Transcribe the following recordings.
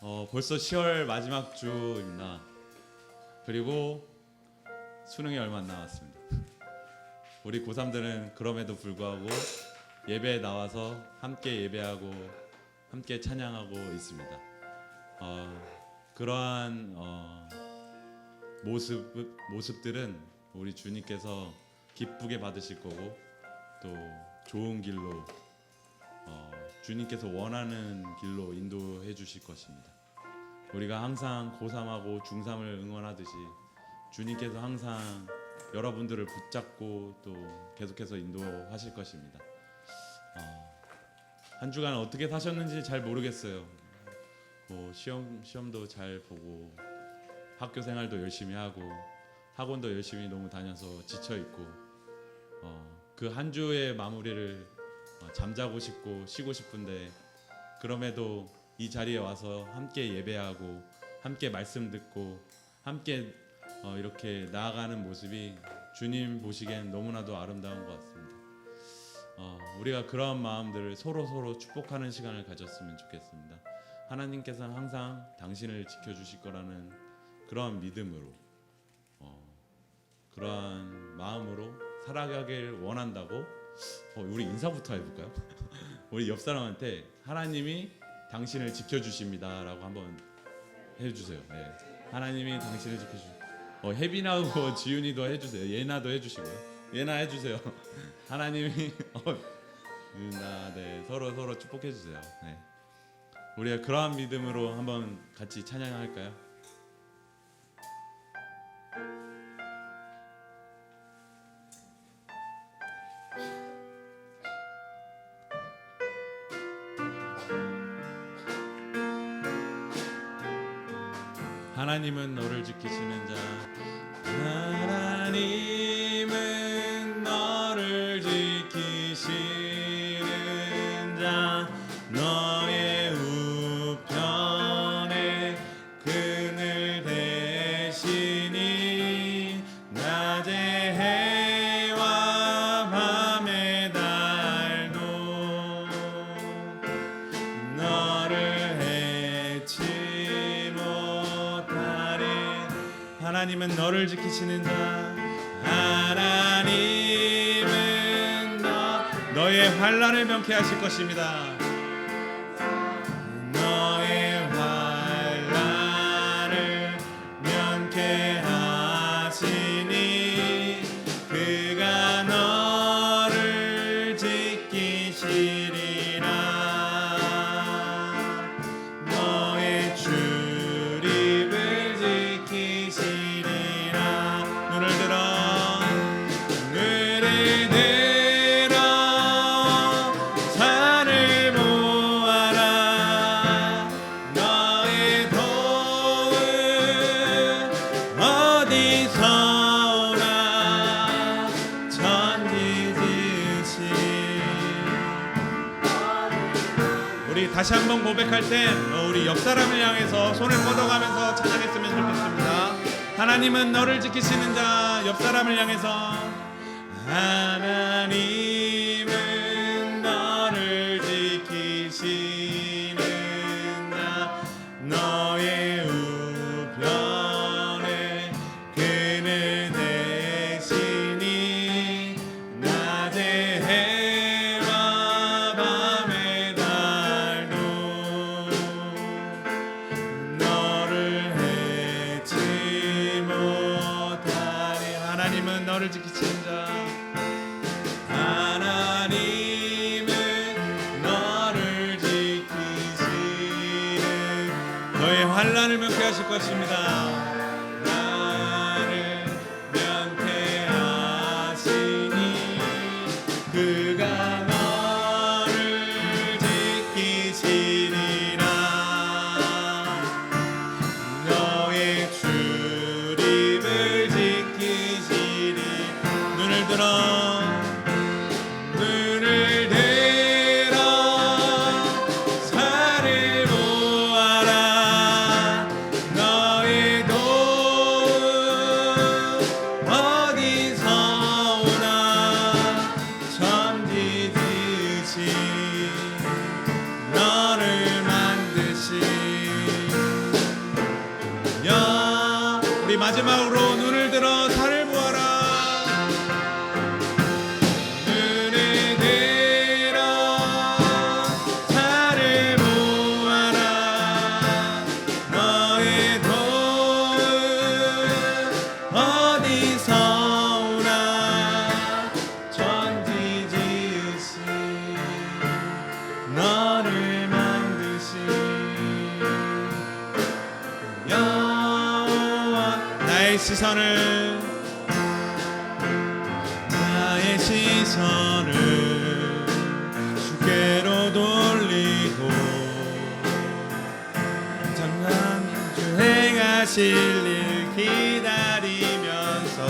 벌써 10월 마지막 주입니다. 그리고 수능이 얼마 안 남았습니다. 우리 고3들은 그럼에도 불구하고 예배에 나와서 함께 예배하고 함께 찬양하고 있습니다. 그러한 모습들은 우리 주님께서 기쁘게 받으실 거고 또 좋은 길로 주님께서 원하는 길로 인도해 주실 것입니다. 우리가 항상 고3하고 중3을 응원하듯이 주님께서 항상 여러분들을 붙잡고 또 계속해서 인도하실 것입니다. 한 주간 어떻게 사셨는지 잘 모르겠어요. 시험도 잘 보고 학교 생활도 열심히 하고 학원도 열심히 너무 다녀서 지쳐 있고 그 한 주의 마무리를 잠자고 싶고 쉬고 싶은데 그럼에도 이 자리에 와서 함께 예배하고 함께 말씀 듣고 함께 이렇게 나아가는 모습이 주님 보시기엔 너무나도 아름다운 것 같습니다. 우리가 그러한 마음들을 서로 축복하는 시간을 가졌으면 좋겠습니다. 하나님께서는 항상 당신을 지켜주실 거라는 그러한 믿음으로 그러한 마음으로 살아가길 원한다고 우리 인사부터 해볼까요? 우리 옆 사람한테 하나님이 당신을 지켜주십니다 라고 한번 해주세요. 네. 하나님이 당신을 지켜주십니다. 혜빈하고 지윤이도 해주세요. 예나도 해주시고요. 예나 해주세요. 하나님이 유나 네 서로 축복해주세요. 네. 우리가 그러한 믿음으로 한번 같이 찬양할까요? 하나님은 너를 지키시는 자 하나님은 너를 지키시는 자 너의 우편에 그늘 대시니 낮의 해와 밤의 달도 너를 해치 못하리. 하나님은 너를 지키시는 자 하나님은 너의 환난을 명쾌하실 것입니다. 너의 환난을 명쾌하시니 그가 너를 지키시리라. 너의 출입을 지키시리라. 눈을 들어 산을 모아라. 너의 도움 어디서 오나 전지지으신. 우리 다시 한번 고백할 때 우리 옆 사람을 향해서 손을 뻗어가면서 찬양했으면 좋겠습니다. 하나님은 너를 지키시는 자. 옆 사람을 향해서 하나님은 너를 지키시는 자. 너의 우편에 그늘 대시니 낮의 해와 밤의 달도 너를 해치 못하리. 하나님은 너를 지키시는 자. 하나님은 너를 지키시는 너의 환난을 명쾌하실 것입니다. 나를 명쾌하시니 그가 너를 지키시리라. 너의 출입을 지키시리. 눈을 들어 산을 모아라. 너의 도움 어디서 오나 전지지으신 너를 만드신 시선을 주께로 돌리고 잠잠히 주 행하실 일 기다리면서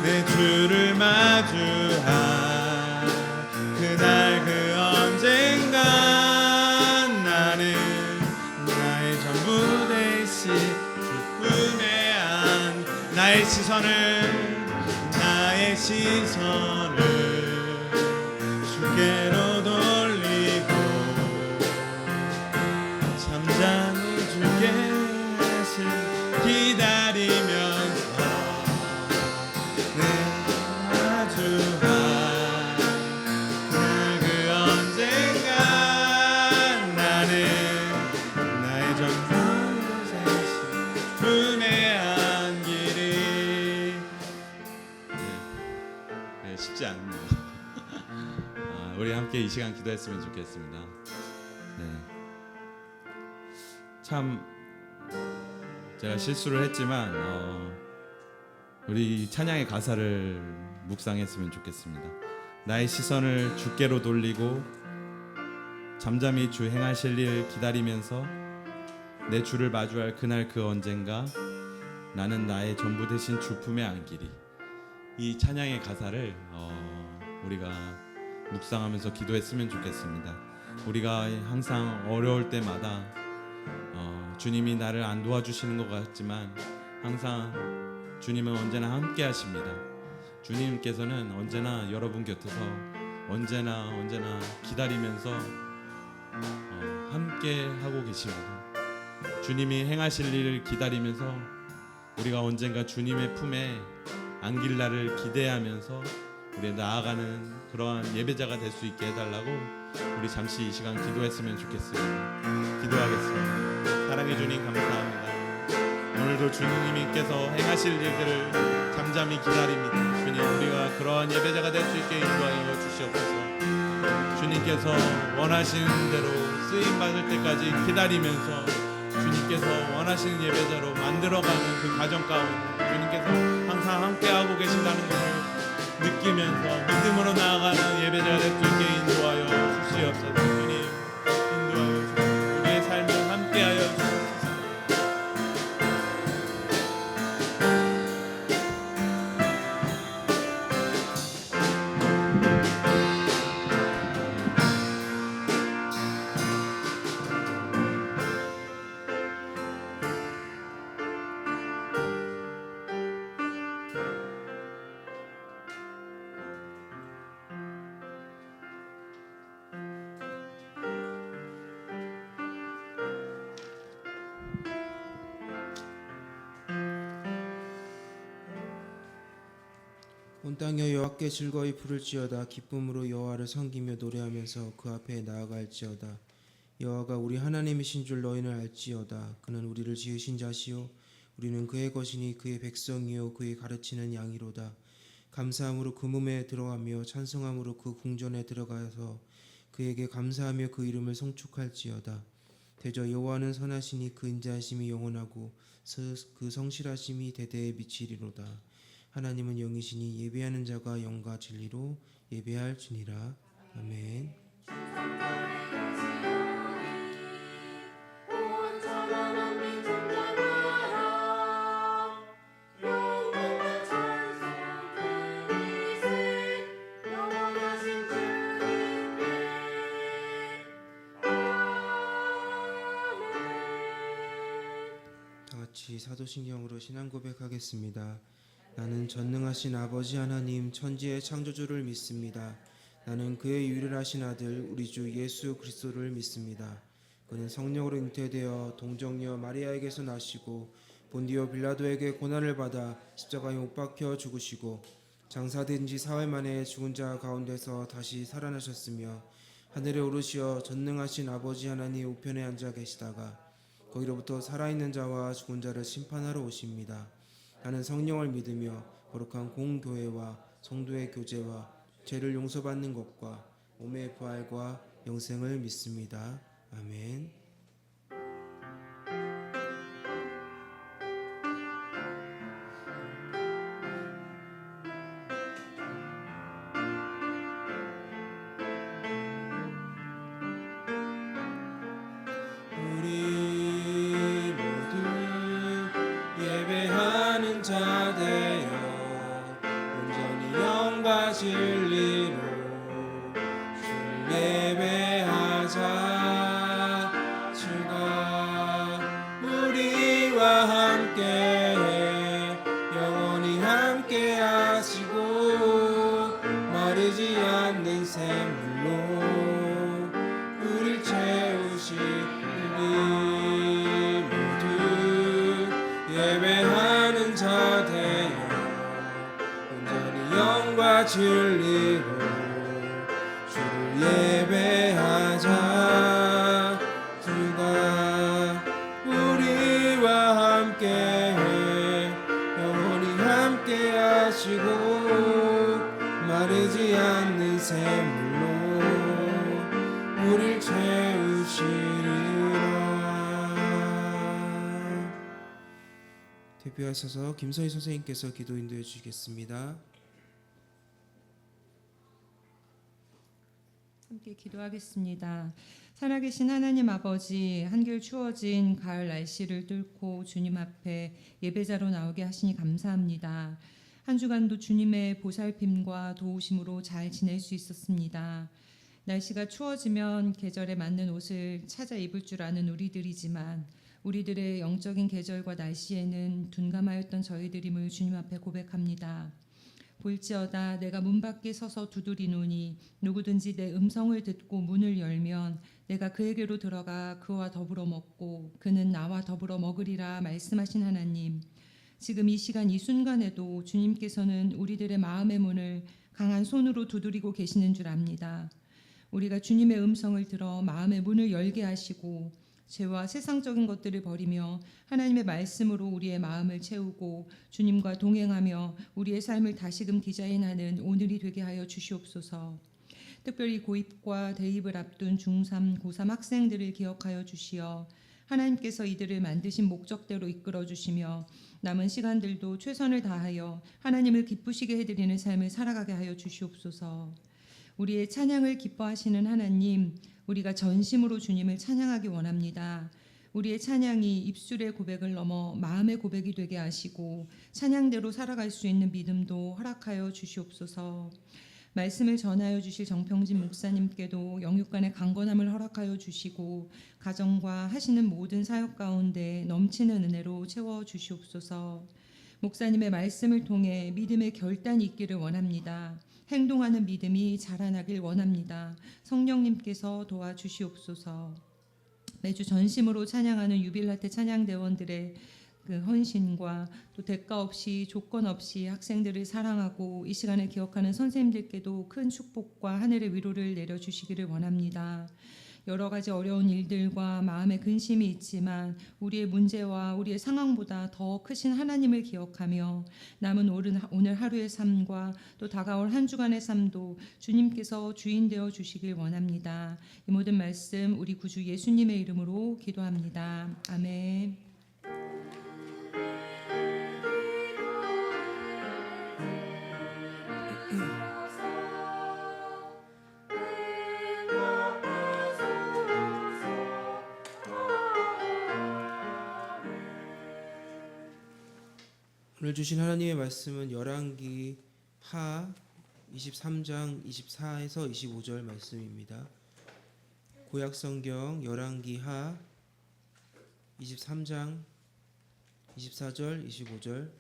내 주를 마주할 그날 그 언젠가 나는 나의 전부 되신 주 품에 안 나의 시선을 주께로 돌리고 잠잠히 주께 하실 기다리면서 내 마주할 그 언젠가 나는 나의 전부 되신 품에 안기리. 쉽지 않네요. 우리 함께 이 시간 기도했으면 좋겠습니다. 네. 참 제가 실수를 했지만 우리 찬양의 가사를 묵상했으면 좋겠습니다. 나의 시선을 주께로 돌리고 잠잠히 주 행하실 일 기다리면서 내 주를 마주할 그날 그 언젠가 나는 나의 전부 되신 주 품에 안기리. 이 찬양의 가사를 우리가 묵상하면서 기도했으면 좋겠습니다. 우리가 항상 어려울 때마다 주님이 나를 안 도와주시는 것 같지만 항상 주님은 언제나 함께 하십니다. 주님께서는 언제나 여러분 곁에서 언제나 기다리면서 함께 하고 계십니다. 주님이 행하실 일을 기다리면서 우리가 언젠가 주님의 품에 안길 날을 기대하면서 우리 나아가는 그러한 예배자가 될 수 있게 해달라고 우리 잠시 이 시간 기도했으면 좋겠습니다. 기도하겠습니다. 사랑해 주님 감사합니다. 오늘도 주님께서 행하실 일들을 잠잠히 기다립니다. 주님 우리가 그러한 예배자가 될 수 있게 인도하여 주시옵소서. 주님께서 원하시는 대로 쓰임받을 때까지 기다리면서 주님께서 원하시는 예배자로 만들어가는 그 과정 가운데 주님께서 항상 함께하고 계신다는 것을 느끼면서 믿음으로 나아가는 예배자가 될 수 있게 인도하여 주시옵소서. 주님 인도하여 주시옵소서. 우리의 삶을 함께하여 주시옵소서. 온 땅여 여호와께 즐거이 부를지어다. 기쁨으로 여호와를 섬기며 노래하면서 그 앞에 나아갈지어다. 여호와가 우리 하나님이신 줄 너희는 알지어다. 그는 우리를 지으신 자시요 우리는 그의 것이니 그의 백성이요 그의 가르치는 양이로다. 감사함으로 그 몸에 들어가며 찬송함으로 그 궁전에 들어가서 그에게 감사하며 그 이름을 송축할지어다. 대저 여호와는 선하시니 그 인자하심이 영원하고 그 성실하심이 대대에 미치리로다. 하나님은 영이시니 예배하는 자가 영과 진리로 예배할지니라. 아멘. 다 같이 사도신경으로 신앙 고백하겠습니다. 나는 전능하신 아버지 하나님 천지의 창조주를 믿습니다. 나는 그의 유일하신 아들 우리 주 예수 그리스도를 믿습니다. 그는 성령으로 잉태되어 동정녀 마리아에게서 나시고 본디오 빌라도에게 고난을 받아 십자가에 못 박혀 죽으시고 장사된 지 사흘 만에 죽은 자 가운데서 다시 살아나셨으며 하늘에 오르시어 전능하신 아버지 하나님 우편에 앉아 계시다가 거기로부터 살아있는 자와 죽은 자를 심판하러 오십니다. 나는 성령을 믿으며 거룩한 공교회와 성도의 교제와 죄를 용서받는 것과 몸의 부활과 영생을 믿습니다. 아멘. 진리로 주 예배하자. 주가 우리와 함께 영원히 함께 하시고 마르지 않는 샘물로 우릴 채우시니 모두 예배하는 자 되어 온전히 영과 진리로 주를 예배하자. 주가 우리와 함께 영원히 함께 하시고 마르지 않는 샘물로 우릴 채우시리라. 대표하셔서 김서희 선생님께서 기도 인도해 주시겠습니다. 함께 기도하겠습니다. 살아계신 하나님 아버지, 한결 추워진 가을 날씨를 뚫고 주님 앞에 예배자로 나오게 하시니 감사합니다. 한 주간도 주님의 보살핌과 도우심으로 잘 지낼 수 있었습니다. 날씨가 추워지면 계절에 맞는 옷을 찾아 입을 줄 아는 우리들이지만 우리들의 영적인 계절과 날씨에는 둔감하였던 저희들임을 주님 앞에 고백합니다. 볼지어다 내가 문 밖에 서서 두드리노니 누구든지 내 음성을 듣고 문을 열면 내가 그에게로 들어가 그와 더불어 먹고 그는 나와 더불어 먹으리라 말씀하신 하나님, 지금 이 시간 이 순간에도 주님께서는 우리들의 마음의 문을 강한 손으로 두드리고 계시는 줄 압니다. 우리가 주님의 음성을 들어 마음의 문을 열게 하시고 죄와 세상적인 것들을 버리며 하나님의 말씀으로 우리의 마음을 채우고 주님과 동행하며 우리의 삶을 다시금 디자인하는 오늘이 되게 하여 주시옵소서. 특별히 고입과 대입을 앞둔 중3, 고3 학생들을 기억하여 주시어 하나님께서 이들을 만드신 목적대로 이끌어 주시며 남은 시간들도 최선을 다하여 하나님을 기쁘시게 해드리는 삶을 살아가게 하여 주시옵소서. 우리의 찬양을 기뻐하시는 하나님, 우리가 전심으로 주님을 찬양하기 원합니다. 우리의 찬양이 입술의 고백을 넘어 마음의 고백이 되게 하시고 찬양대로 살아갈 수 있는 믿음도 허락하여 주시옵소서. 말씀을 전하여 주실 정평진 목사님께도 영육간의 강건함을 허락하여 주시고 가정과 하시는 모든 사역 가운데 넘치는 은혜로 채워 주시옵소서. 목사님의 말씀을 통해 믿음의 결단이 있기를 원합니다. 행동하는 믿음이 자라나길 원합니다. 성령님께서 도와주시옵소서. 매주 전심으로 찬양하는 유빌라테 찬양대원들의 그 헌신과 또 대가 없이 조건 없이 학생들을 사랑하고 이 시간을 기억하는 선생님들께도 큰 축복과 하늘의 위로를 내려주시기를 원합니다. 여러 가지 어려운 일들과 마음의 근심이 있지만 우리의 문제와 우리의 상황보다 더 크신 하나님을 기억하며 남은 오늘 하루의 삶과 또 다가올 한 주간의 삶도 주님께서 주인 되어 주시길 원합니다. 이 모든 말씀 우리 구주 예수님의 이름으로 기도합니다. 아멘. 오늘 주신 하나님의 말씀은 열왕기 하 23장 24에서 25절 말씀입니다. 구약성경 열왕기 하 23장 24절 25절.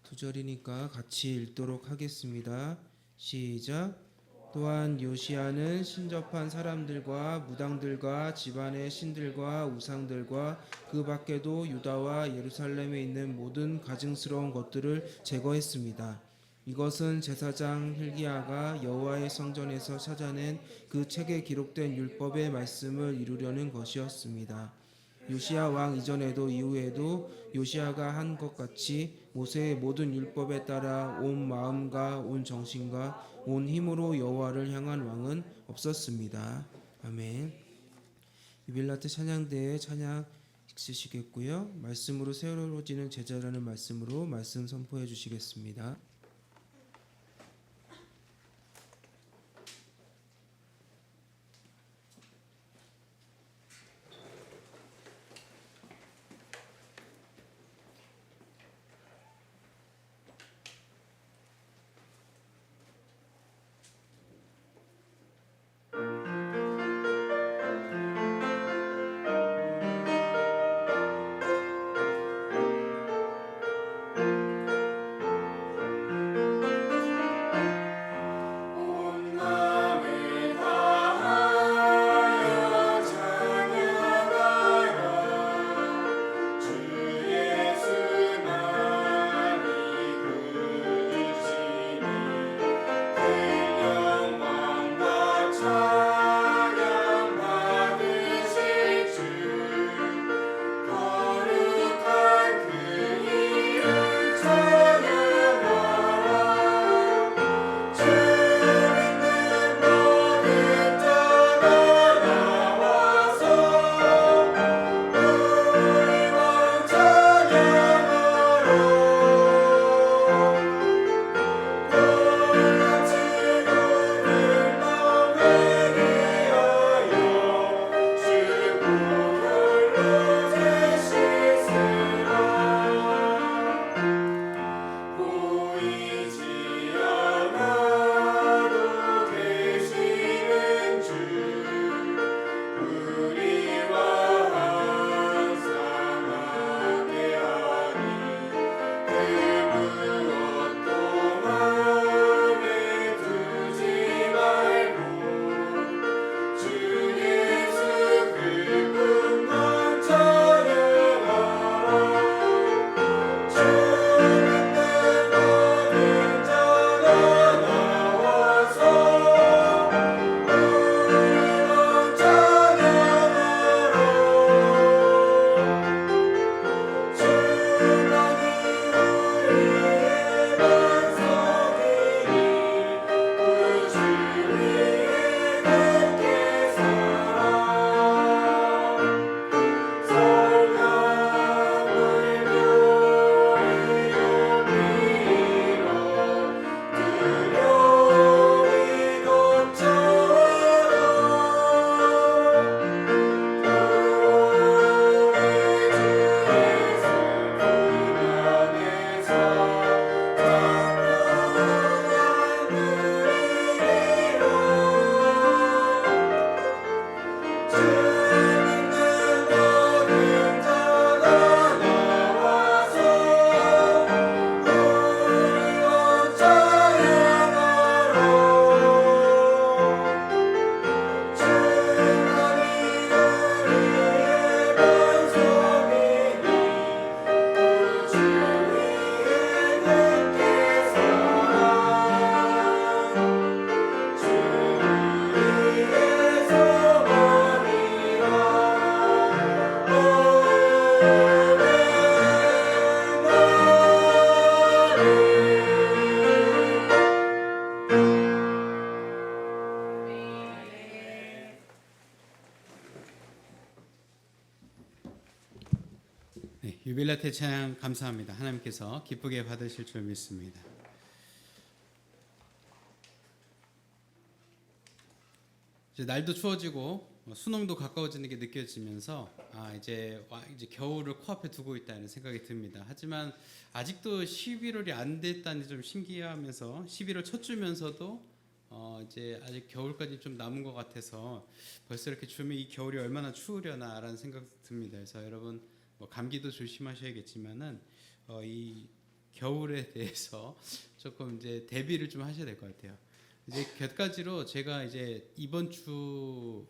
두 절이니까 같이 읽도록 하겠습니다. 시작. 또한 요시야는 신접한 사람들과 무당들과 집안의 신들과 우상들과 그 밖에도 유다와 예루살렘에 있는 모든 가증스러운 것들을 제거했습니다. 이것은 제사장 hil기야가 여호와의 성전에서 찾아낸 그 책에 기록된 율법의 말씀을 이루려는 것이었습니다. 요시야 왕 이전에도 이후에도 요시야가 한 것 같이 모세의 모든 율법에 따라 온 마음과 온 정신과 온 힘으로 여호와를 향한 왕은 없었습니다. 아멘. 유빌라테 찬양대에 찬양 읽으시겠고요. 말씀으로 세워지는 제자라는 말씀으로 말씀 선포해 주시겠습니다. 유빌라테 찬양 감사합니다. 하나님께서 기쁘게 받으실 줄 믿습니다. 이제 날도 추워지고 수능도 가까워지는 게 느껴지면서 이제 겨울을 코앞에 두고 있다는 생각이 듭니다. 하지만 아직도 11월이 안 됐다니 좀 신기하면서 11월 첫 주면서도 이제 아직 겨울까지 좀 남은 것 같아서 벌써 이렇게 추우면 이 겨울이 얼마나 추우려나라는 생각이 듭니다. 그래서 여러분 감기도 조심하셔야겠지만은 이 겨울에 대해서 조금 이제 대비를 좀 하셔야 될 것 같아요. 이제 몇 가지로 제가 이제 이번 주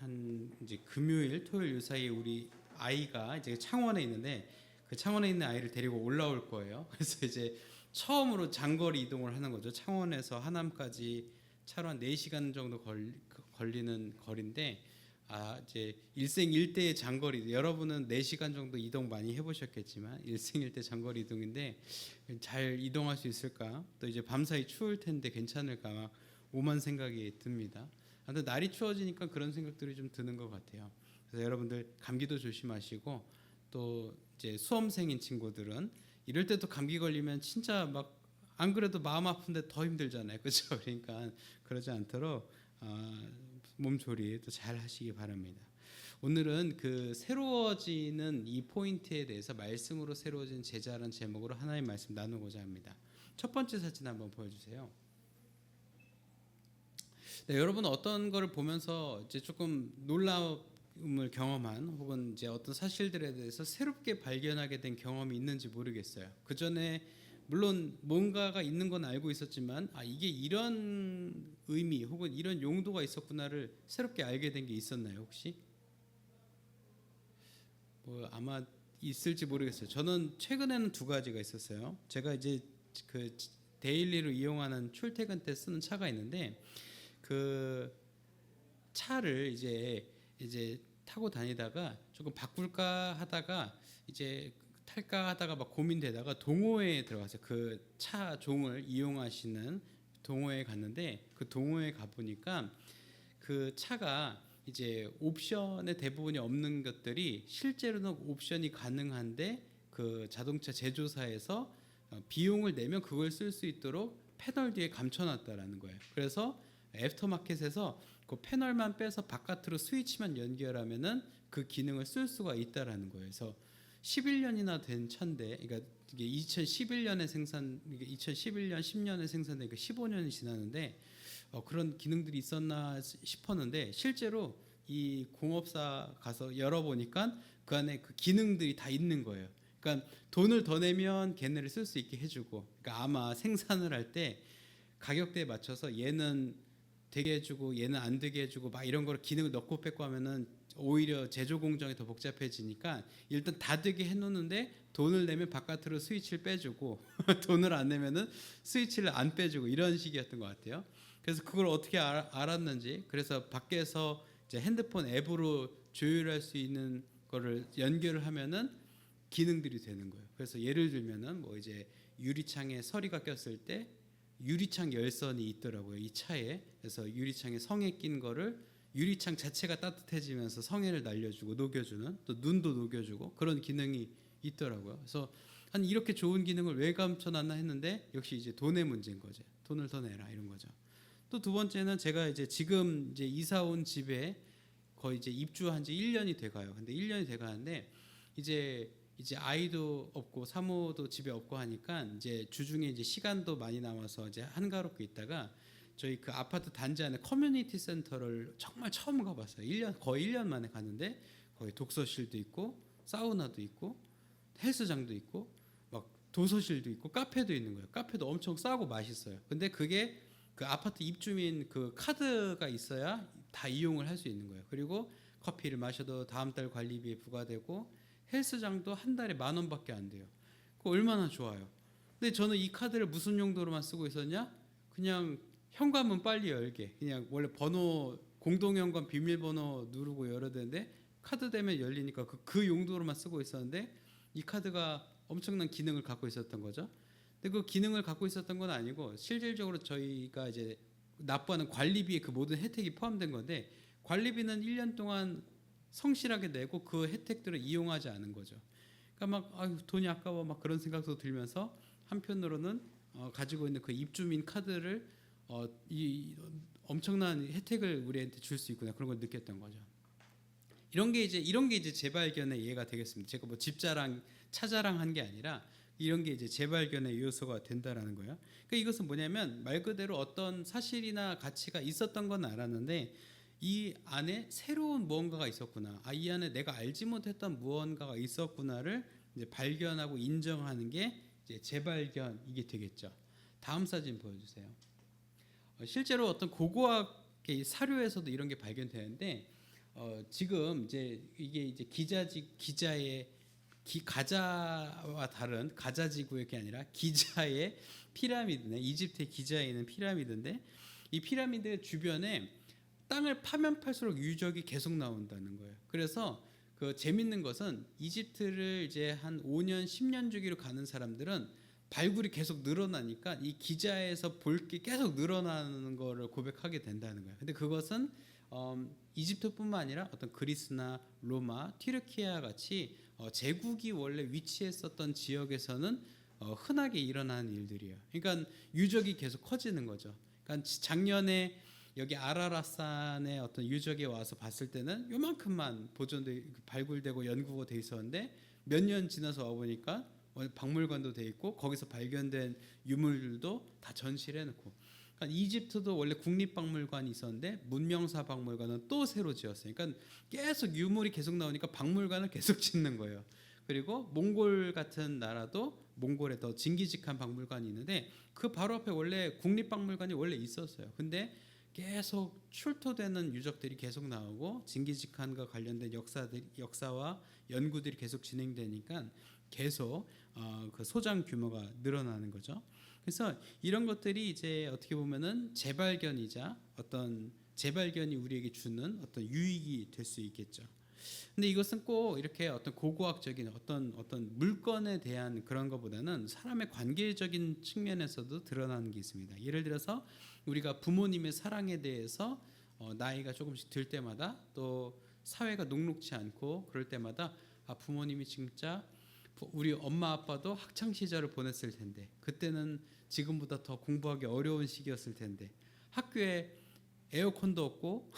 한 이제 금요일, 토요일 요 사이에 우리 아이가 이제 창원에 있는데 그 창원에 있는 아이를 데리고 올라올 거예요. 그래서 이제 처음으로 장거리 이동을 하는 거죠. 창원에서 하남까지 차로 한 4시간 정도 걸리는 거리인데 이제 일생일대의 장거리. 여러분은 4시간 정도 이동 많이 해보셨겠지만 일생일대 장거리 이동인데 잘 이동할 수 있을까? 또 이제 밤사이 추울 텐데 괜찮을까? 막 오만 생각이 듭니다. 근데 날이 추워지니까 그런 생각들이 좀 드는 것 같아요. 그래서 여러분들 감기도 조심하시고 또 이제 수험생인 친구들은 이럴 때도 감기 걸리면 진짜 막 안 그래도 마음 아픈데 더 힘들잖아요. 그렇죠? 그러니까 그러지 않도록 몸조리 또 잘 하시기 바랍니다. 오늘은 그 새로워지는 이 포인트에 대해서 말씀으로 새로워진 제자라는 제목으로 하나님 말씀 나누고자 합니다. 첫 번째 사진 한번 보여주세요. 네, 여러분 어떤 거를 보면서 이제 조금 놀라움을 경험한 혹은 이제 어떤 사실들에 대해서 새롭게 발견하게 된 경험이 있는지 모르겠어요. 그 전에 물론 뭔가가 있는 건 알고 있었지만 이게 이런 의미 혹은 이런 용도가 있었구나를 새롭게 알게 된 게 있었나요 혹시? 아마 있을지 모르겠어요. 저는 최근에는 2가지가 있었어요. 제가 이제 그 데일리로 이용하는 출퇴근 때 쓰는 차가 있는데 그 차를 이제 타고 다니다가 조금 바꿀까 하다가 이제 탈까 하다가 막 고민되다가 동호회에 들어갔어요. 그 차 종을 이용하시는 동호회에 갔는데 그 동호회에 가 보니까 그 차가 이제 옵션의 대부분이 없는 것들이 실제로는 옵션이 가능한데 그 자동차 제조사에서 비용을 내면 그걸 쓸 수 있도록 패널 뒤에 감춰놨다라는 거예요. 그래서 애프터마켓에서 그 패널만 빼서 바깥으로 스위치만 연결하면은 그 기능을 쓸 수가 있다라는 거예요. 그래서 11년이나 된 차인데, 그러니까 이게 2011년에 이게 2011년 10년에 생산되니까 15년이 지났는데 그런 기능들이 있었나 싶었는데 실제로 이 공업사 가서 열어보니까 그 안에 그 기능들이 다 있는 거예요. 그러니까 돈을 더 내면 걔네를 쓸 수 있게 해주고, 그러니까 아마 생산을 할 때 가격대에 맞춰서 얘는 되게 해주고 얘는 안 되게 해주고 막 이런 걸 기능을 넣고 뺏고 하면은 오히려 제조 공정이 더 복잡해지니까 일단 다 되게 해놓는데 돈을 내면 바깥으로 스위치를 빼주고 돈을 안 내면은 스위치를 안 빼주고 이런 식이었던 것 같아요. 그래서 그걸 어떻게 알았는지, 그래서 밖에서 이제 핸드폰 앱으로 조율할 수 있는 거를 연결을 하면은 기능들이 되는 거예요. 그래서 예를 들면은 뭐 이제 유리창에 서리가 꼈을 때 유리창 열선이 있더라고요, 이 차에. 그래서 유리창에 성에 낀 거를 유리창 자체가 따뜻해지면서 성에를 날려주고 녹여주는, 또 눈도 녹여주고 그런 기능이 있더라고요. 그래서 한 이렇게 좋은 기능을 왜 감춰놨나 했는데 역시 이제 돈의 문제인 거죠. 돈을 더 내라 이런 거죠. 또 2번째는 제가 이제 지금 이제 이사 온 집에 거의 이제 입주한 지 1년이 돼가요. 근데 1년이 돼가는데 이제 아이도 없고 사모도 집에 없고 하니까 이제 주중에 이제 시간도 많이 남아서 이제 한가롭게 있다가 저희 그 아파트 단지 안에 커뮤니티 센터를 정말 처음 가봤어요. 거의 1년 만에 갔는데 거기 독서실도 있고 사우나도 있고 헬스장도 있고 막 도서실도 있고 카페도 있는 거예요. 카페도 엄청 싸고 맛있어요. 근데 그게 그 아파트 입주민 그 카드가 있어야 다 이용을 할 수 있는 거예요. 그리고 커피를 마셔도 다음 달 관리비에 부과되고 헬스장도 한 달에 10,000원밖에 안 돼요. 그거 얼마나 좋아요. 근데 저는 이 카드를 무슨 용도로만 쓰고 있었냐? 그냥 현관문 빨리 열게. 그냥 원래 번호 공동현관 비밀번호 누르고 열어야 되는데 카드 대면 열리니까 그 용도로만 쓰고 있었는데 이 카드가 엄청난 기능을 갖고 있었던 거죠. 근데 그 기능을 갖고 있었던 건 아니고 실질적으로 저희가 이제 납부하는 관리비에 그 모든 혜택이 포함된 건데 관리비는 1년 동안 성실하게 내고 그 혜택들을 이용하지 않은 거죠. 그러니까 막 아유, 돈이 아까워 막 그런 생각도 들면서 한편으로는 가지고 있는 그 입주민 카드를 이 엄청난 혜택을 우리한테 줄 수 있구나 그런 걸 느꼈던 거죠. 이런 게 이제 재발견의 예가 되겠습니다. 제가 뭐 집자랑 차자랑 한 게 아니라 이런 게 이제 재발견의 요소가 된다라는 거예요. 그러니까 이것은 뭐냐면 말 그대로 어떤 사실이나 가치가 있었던 건 알았는데 이 안에 새로운 무언가가 있었구나. 이 안에 내가 알지 못했던 무언가가 있었구나를 이제 발견하고 인정하는 게 이제 재발견이게 되겠죠. 다음 사진 보여주세요. 실제로 어떤 고고학의 사료에서도 이런 게 발견되는데 지금 이제 이게 이제 기자의 가자와 다른 가자 지구의 게 아니라 기자의 피라미드네. 이집트의 기자에 있는 피라미드인데 이 피라미드 주변에 땅을 파면 팔수록 유적이 계속 나온다는 거예요. 그래서 그 재밌는 것은 이집트를 이제 한 5년, 10년 주기로 가는 사람들은 발굴이 계속 늘어나니까 이 기자에서 볼 게 계속 늘어나는 거를 고백하게 된다는 거예요. 근데 그것은 이집트뿐만 아니라 어떤 그리스나 로마, 튀르키아 같이 제국이 원래 위치했었던 지역에서는 흔하게 일어나는 일들이에요. 그러니까 유적이 계속 커지는 거죠. 그러니까 작년에 여기 아라라산의 어떤 유적에 와서 봤을 때는 요만큼만 보존돼 발굴되고 연구가 돼 있었는데 몇 년 지나서 와 보니까 박물관도 돼 있고 거기서 발견된 유물들도 다 전시를 해놓고. 그러니까 이집트도 원래 국립박물관이 있었는데 문명사 박물관은 또 새로 지었어요. 그러니까 계속 유물이 계속 나오니까 박물관을 계속 짓는 거예요. 그리고 몽골 같은 나라도 몽골에 더 징기즈칸 박물관이 있는데 그 바로 앞에 원래 국립박물관이 원래 있었어요. 근데 계속 출토되는 유적들이 계속 나오고 징기즈칸과 관련된 역사와 연구들이 계속 진행되니까 계속 그 소장 규모가 늘어나는 거죠. 그래서 이런 것들이 이제 어떻게 보면은 재발견이자 어떤 재발견이 우리에게 주는 어떤 유익이 될 수 있겠죠. 근데 이것은 꼭 이렇게 어떤 고고학적인 어떤 물건에 대한 그런 것보다는 사람의 관계적인 측면에서도 드러나는 게 있습니다. 예를 들어서 우리가 부모님의 사랑에 대해서 나이가 조금씩 들 때마다 또 사회가 녹록지 않고 그럴 때마다 부모님이 진짜 우리 엄마 아빠도 학창 시절을 보냈을 텐데 그때는 지금보다 더 공부하기 어려운 시기였을 텐데 학교에 에어컨도 없고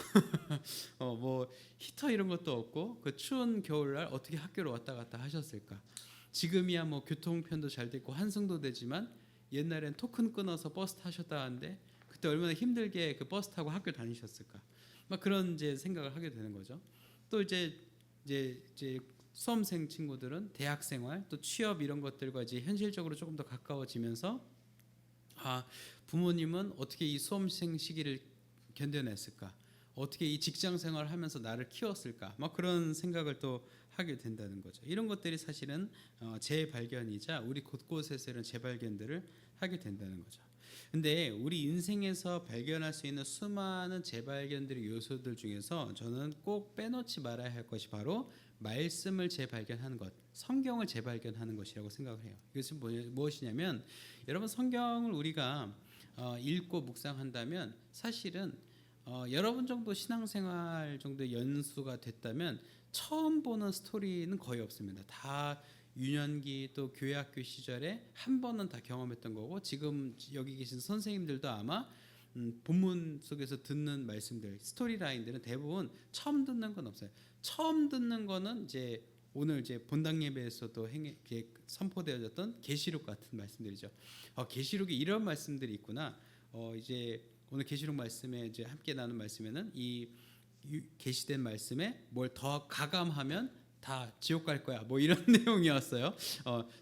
뭐 히터 이런 것도 없고 그 추운 겨울날 어떻게 학교를 왔다 갔다 하셨을까? 지금이야 뭐 교통편도 잘 됐고 환승도 되지만 옛날엔 토큰 끊어서 버스 타셨다 하는데 그때 얼마나 힘들게 그 버스 타고 학교 다니셨을까? 막 그런 이제 생각을 하게 되는 거죠. 또 이제 수험생 친구들은 대학 생활 또 취업 이런 것들과 이제 현실적으로 조금 더 가까워지면서 부모님은 어떻게 이 수험생 시기를 견뎌냈을까? 어떻게 이 직장 생활을 하면서 나를 키웠을까? 막 그런 생각을 또 하게 된다는 거죠. 이런 것들이 사실은 재발견이자 우리 곳곳에서 이런 재발견들을 하게 된다는 거죠. 근데 우리 인생에서 발견할 수 있는 수많은 재발견들의 요소들 중에서 저는 꼭 빼놓지 말아야 할 것이 바로 말씀을 재발견하는 것, 성경을 재발견하는 것이라고 생각을 해요. 이것은 무엇이냐면 여러분 성경을 우리가 읽고 묵상한다면 사실은 여러분 정도 신앙생활 정도 연수가 됐다면 처음 보는 스토리는 거의 없습니다. 다 유년기 또 교회학교 시절에 한 번은 다 경험했던 거고 지금 여기 계신 선생님들도 아마 본문 속에서 듣는 말씀들 스토리 라인들은 대부분 처음 듣는 건 없어요. 처음 듣는 거는 이제 오늘 이제 본당 예배에서도 선포되어졌던 계시록 같은 말씀들이죠. 계시록에 이런 말씀들이 있구나. 이제 오늘 계시록 말씀에 이제 함께 나눈 말씀에는 이 계시된 말씀에 뭘 더 가감하면 다 지옥 갈 거야. 뭐 이런 내용이었어요.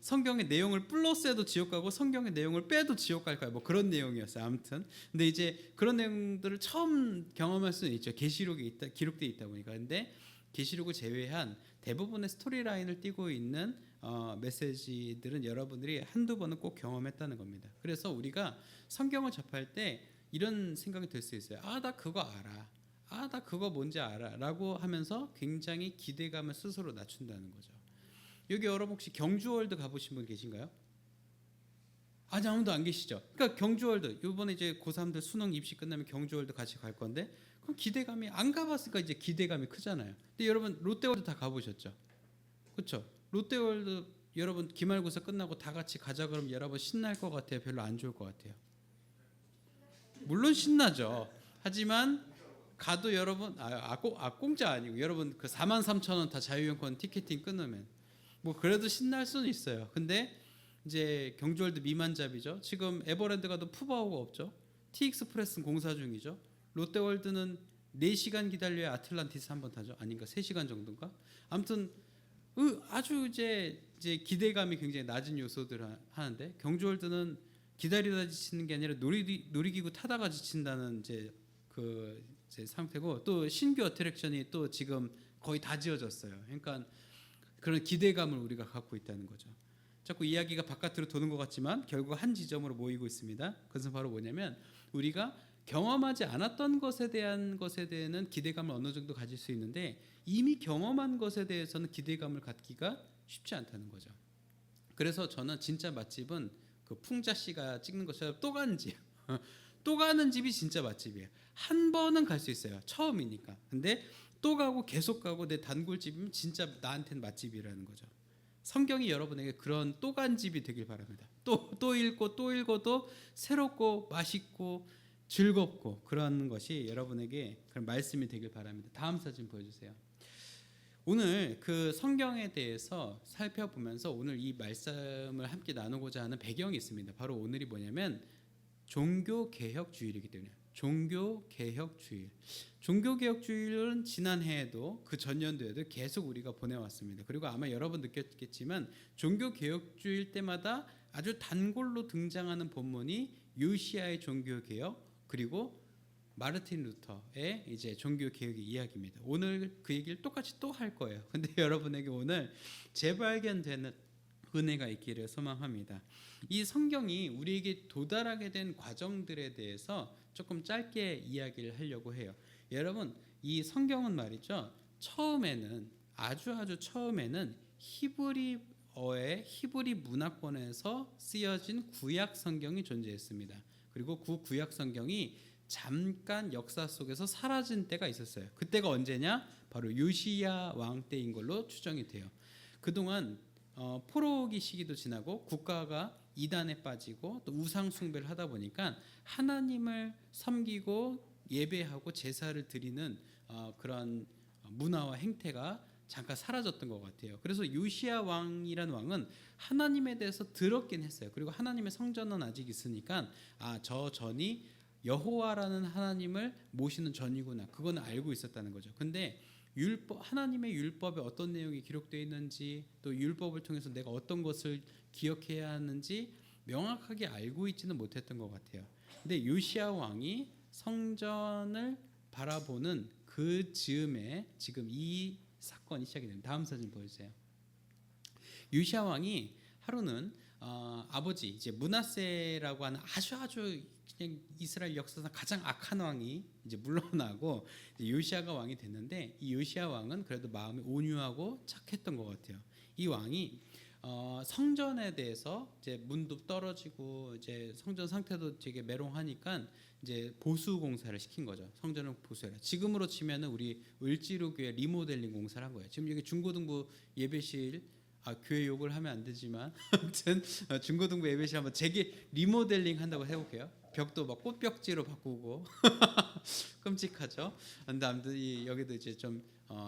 성경의 내용을 플러스해도 지옥 가고 성경의 내용을 빼도 지옥 갈 거야. 뭐 그런 내용이었어요. 아무튼 근데 이제 그런 내용들을 처음 경험할 수는 있죠. 계시록에 기록되어 있다 보니까. 근데 계시록을 제외한 대부분의 스토리라인을 띠고 있는 메시지들은 여러분들이 한두 번은 꼭 경험했다는 겁니다. 그래서 우리가 성경을 접할 때 이런 생각이 들 수 있어요. 나 그거 알아. 나 그거 뭔지 알아. 라고 하면서 굉장히 기대감을 스스로 낮춘다는 거죠. 여기 여러분 혹시 경주월드 가보신 분 계신가요? 아직 아무도 안 계시죠? 그러니까 경주월드 이번에 이제 고3들 수능 입시 끝나면 경주월드 같이 갈 건데 그럼 기대감이 안 가봤으니까 이제 기대감이 크잖아요. 근데 여러분 롯데월드 다 가보셨죠? 그렇죠? 롯데월드 여러분 기말고사 끝나고 다 같이 가자 그러면 여러분 신날 것 같아요? 별로 안 좋을 것 같아요? 물론 신나죠. 하지만 가도 여러분 공짜 아니고 여러분 그 43,000원 다 자유이용권 티켓팅 끊으면 뭐 그래도 신날 수는 있어요. 근데 이제 경주월드 미만잡이죠. 지금 에버랜드 가도 푸바오가 없죠. 티익스프레스는 공사 중이죠. 롯데월드는 4시간 기다려야 아틀란티스 한번 타죠. 아닌가 3시간 정도인가. 아무튼 아주 이제 기대감이 굉장히 낮은 요소들을 하는데 경주월드는 기다리다 지치는 게 아니라 놀이기구 타다가 지친다는 이제 상태고 또 신규 어트랙션이 또 지금 거의 다 지어졌어요. 그러니까 그런 기대감을 우리가 갖고 있다는 거죠. 자꾸 이야기가 바깥으로 도는 것 같지만 결국 한 지점으로 모이고 있습니다. 그것은 바로 뭐냐면 우리가 경험하지 않았던 것에 대해서는 기대감을 어느 정도 가질 수 있는데 이미 경험한 것에 대해서는 기대감을 갖기가 쉽지 않다는 거죠. 그래서 저는 진짜 맛집은 그 풍자 씨가 찍는 것처럼 또 가는 집, 또 가는 집이 진짜 맛집이에요. 한 번은 갈 수 있어요. 처음이니까. 근데 또 가고 계속 가고 내 단골집이면 진짜 나한테는 맛집이라는 거죠. 성경이 여러분에게 그런 또 간 집이 되길 바랍니다. 또 읽고 또 읽어도 새롭고 맛있고 즐겁고 그런 것이 여러분에게 그런 말씀이 되길 바랍니다. 다음 사진 보여주세요. 오늘 그 성경에 대해서 살펴보면서 오늘 이 말씀을 함께 나누고자 하는 배경이 있습니다. 바로 오늘이 뭐냐면 종교개혁주일이기 때문에 종교개혁주일. 종교개혁주일은 지난해에도 그 전년도에도 계속 우리가 보내왔습니다. 그리고 아마 여러분 느꼈겠지만 종교개혁주일 때마다 아주 단골로 등장하는 본문이 요시야의 종교개혁 그리고 마르틴 루터의 이제 종교개혁의 이야기입니다. 오늘 그 얘기를 똑같이 또 할 거예요. 근데 여러분에게 오늘 재발견되는 은혜가 있기를 소망합니다. 이 성경이 우리에게 도달하게 된 과정들에 대해서 조금 짧게 이야기를 하려고 해요. 여러분, 이 성경은 말이죠. 처음에는 아주 처음에는 히브리어의 히브리 문화권에서 쓰여진 구약 성경이 존재했습니다. 그리고 그 구약 성경이 잠깐 역사 속에서 사라진 때가 있었어요. 그때가 언제냐? 바로 요시야 왕 때인 걸로 추정이 돼요. 그동안 포로기 시기도 지나고 국가가 이단에 빠지고 또 우상 숭배를 하다 보니까 하나님을 섬기고 예배하고 제사를 드리는 그런 문화와 행태가 잠깐 사라졌던 것 같아요. 그래서 요시야 왕이라는 왕은 하나님에 대해서 들었긴 했어요. 그리고 하나님의 성전은 아직 있으니까 저 전이 여호와라는 하나님을 모시는 전이구나. 그건 알고 있었다는 거죠. 근데 하나님의 율법에 어떤 내용이 기록되어 있는지 또 율법을 통해서 내가 어떤 것을 기억해야 하는지 명확하게 알고 있지는 못했던 것 같아요. 근데 요시야 왕이 성전을 바라보는 그 즈음에 지금 이 사건이 시작이 됩니다. 다음 사진 보여주세요. 요시야 왕이 하루는 아버지 이제 므낫세라고 하는 아주 그냥 이스라엘 역사상 가장 악한 왕이 이제 물러나고 이제 요시야가 왕이 됐는데 이 요시야 왕은 그래도 마음이 온유하고 착했던 것 같아요. 이 왕이 성전에 대해서 이제 문도 떨어지고 이제 성전 상태도 되게 메롱하니까 이제 보수 공사를 시킨 거죠. 성전을 보수해라. 지금으로 치면은 우리 을지로교회 리모델링 공사를 한 거예요. 지금 여기 중고등부 예배실 교회 욕을 하면 안 되지만 아무튼 중고등부 예배실 한번 재개 리모델링 한다고 해볼게요. 벽도 막 꽃벽지로 바꾸고 끔찍하죠. 근데 아무튼 여기도 이제 좀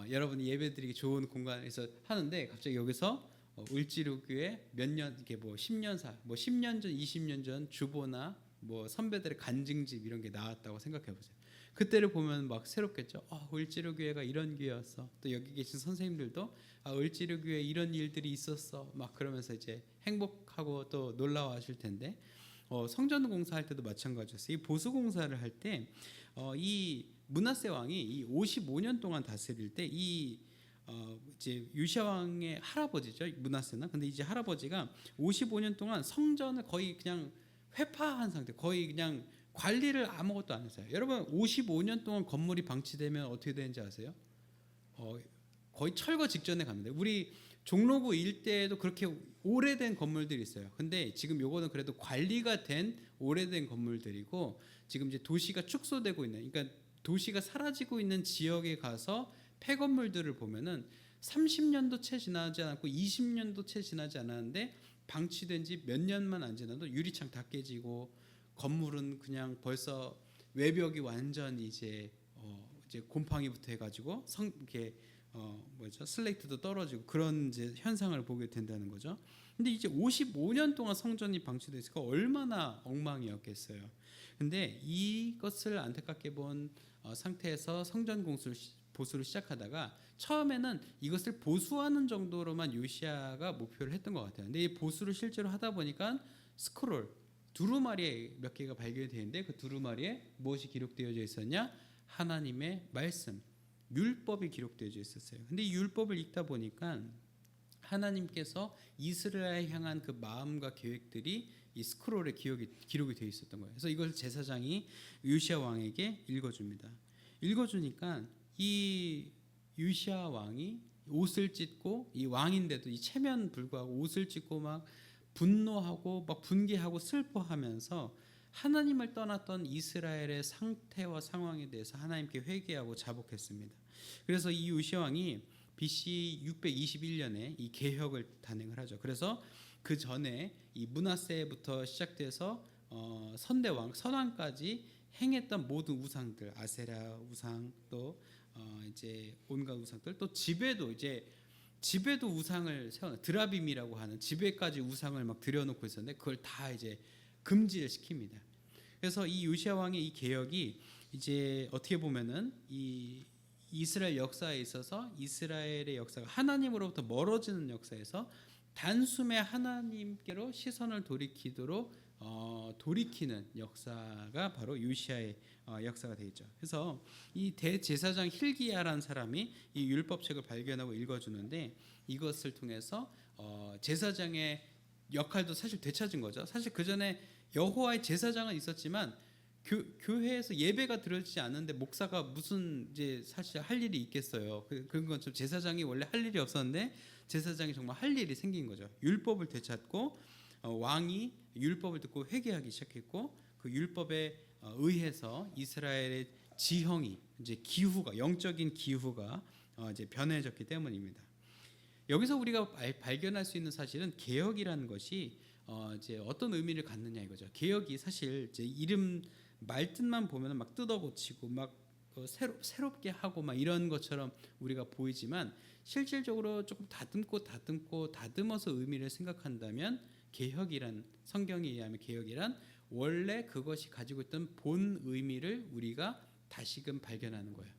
여러분이 예배드리기 좋은 공간에서 하는데 갑자기 여기서 을지로교회 몇 년 이게 뭐 10년사 뭐 10년 전 20년 전 주보나 뭐 선배들의 간증집 이런 게 나왔다고 생각해 보세요. 그때를 보면 막 새롭겠죠. 을지로교회가 이런 교회였어. 또 여기 계신 선생님들도 을지로교회 이런 일들이 있었어. 막 그러면서 이제 행복하고 또 놀라워하실 텐데 성전 공사할 때도 마찬가지였어요. 이 보수 공사를 할 때 이 므낫세 왕이 이 55년 동안 다스릴 때 이 이제 요시야 왕의 할아버지죠. 므낫세는. 근데 이제 할아버지가 55년 동안 성전을 거의 그냥 회파한 상태, 거의 그냥 관리를 아무것도 안 했어요. 여러분 55년 동안 건물이 방치되면 어떻게 되는지 아세요? 거의 철거 직전에 갑니다. 우리 종로구 일대에도 그렇게 오래된 건물들이 있어요. 근데 지금 요거는 그래도 관리가 된 오래된 건물들이고 지금 이제 도시가 축소되고 있는, 그러니까 도시가 사라지고 있는 지역에 가서 폐건물들을 보면은 30년도 채 지나지 않았고 20년도 채 지나지 않았는데 방치된 지 몇 년만 안 지나도 유리창 다 깨지고 건물은 그냥 벌써 외벽이 완전 이제 곰팡이부터 해가지고 이렇게 슬레이트도 떨어지고 그런 이제 현상을 보게 된다는 거죠. 근데 이제 55년 동안 성전이 방치돼 있으니까 얼마나 엉망이었겠어요. 근데 이것을 안타깝게 본 상태에서 성전 보수를 시작하다가 처음에는 이것을 보수하는 정도로만 요시야가 목표를 했던 것 같아요. 근데 이 보수를 실제로 하다 보니까 스크롤 두루마리에 몇 개가 발견이 되는데 그 두루마리에 무엇이 기록되어져 있었냐? 하나님의 말씀, 율법이 기록되어져 있었어요. 근데 이 율법을 읽다 보니까 하나님께서 이스라엘 향한 그 마음과 계획들이 이 스크롤에 기록이 되어 있었던 거예요. 그래서 이걸 제사장이 요시야 왕에게 읽어줍니다. 읽어주니까 이 요시야 왕이 옷을 찢고, 이 왕인데도 이 체면 불구하고 옷을 찢고 막 분노하고 막 분개하고 슬퍼하면서 하나님을 떠났던 이스라엘의 상태와 상황에 대해서 하나님께 회개하고 자복했습니다. 그래서 이 요시야 왕이 BC 621년에 이 개혁을 단행을 하죠. 그래서 그 전에 이 므낫세부터 시작돼서 선대왕 선왕까지 행했던 모든 우상들, 아세라 우상, 또 이제 온갖 우상들, 또 집에도 우상을 세워, 드라빔이라고 하는 집에까지 우상을 막 들여놓고 있었는데 그걸 다 이제 금지를 시킵니다. 그래서 이 요시야 왕의 이 개혁이 이제 어떻게 보면은 이 이스라엘 역사에 있어서 이스라엘의 역사가 하나님으로부터 멀어지는 역사에서 단숨에 하나님께로 시선을 돌이키는 역사가 바로 요시야의 역사가 되겠죠. 그래서 이 대제사장 힐기야라는 사람이 이 율법책을 발견하고 읽어주는데 이것을 통해서 제사장의 역할도 사실 되찾은 거죠. 사실 그 전에 여호와의 제사장은 있었지만 교회에서 예배가 드려지지 않는데 목사가 무슨 이제 사실 할 일이 있겠어요. 그런 건 좀 제사장이 원래 할 일이 없었는데 제사장이 정말 할 일이 생긴 거죠. 율법을 되찾고 왕이 율법을 듣고 회개하기 시작했고 그 율법에 의해서 이스라엘의 지형이 이제 기후가 영적인 기후가 이제 변해졌기 때문입니다. 여기서 우리가 발견할 수 있는 사실은 개혁이라는 것이 이제 어떤 의미를 갖느냐 이거죠. 개혁이 사실 이제 이름 말뜻만 보면 막 뜯어고치고 막 새롭게 하고 막 이런 것처럼 우리가 보이지만 실질적으로 조금 다듬어서 의미를 생각한다면 개혁이란 성경에 의하면 개혁이란 원래 그것이 가지고 있던 본 의미를 우리가 다시금 발견하는 거예요.